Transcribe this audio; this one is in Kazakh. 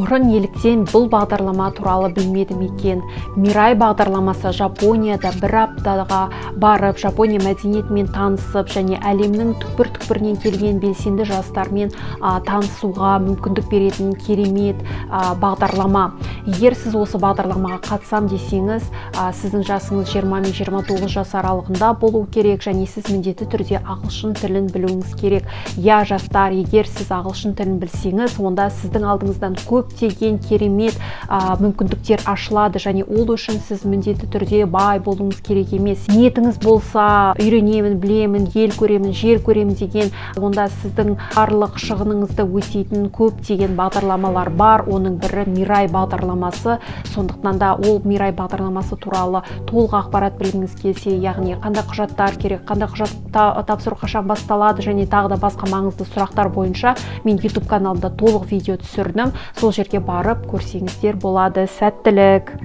Бұрын неліктен бұл бағдарлама туралы білмедім екен. Мирай бағдарламасы Жапонияда бір аптаға барып, Жапония мәдениетімен танысып, және әлемнің түкпір-түкпірінен келген белсенді жастармен танысуға мүмкіндік беретін керемет бағдарлама. Егер сіз осы бағдарламаға қатысам десеңіз, сіздің жасыңыз 20 мен 29 жас аралығында болу керек, және сіз міндетті түрде ағылшын тілін білуіңіз керек. Я, жастар, егер сіз ағылшын тілін білсеңіз, онда сіздің алдыңыздан көптеген керемет мүмкіндіктер ашылады, және ол үшін сіз міндетті түрде бай болуыңыз керек емес. Ниетіңіз болса, үйренемін, білемін, ел көремін, жер көремін деген, онда сіздің барлық шығыныңызды өтейтін көптеген бағдарламалар бар. Оның бірі Мирай бағдарламасы. Сондықтан да ол Мирай бағдарламасы туралы толық ақпарат білгіңіз келсе, яғни қандай құжаттар керек, қандай құжат тапсыру қашан басталады, және тағы да басқа маңызды сұрақтар бойынша мен YouTube каналымда толық видео түсірдім. Сол жерге барып көрсеңіздер болады. Сәттілік!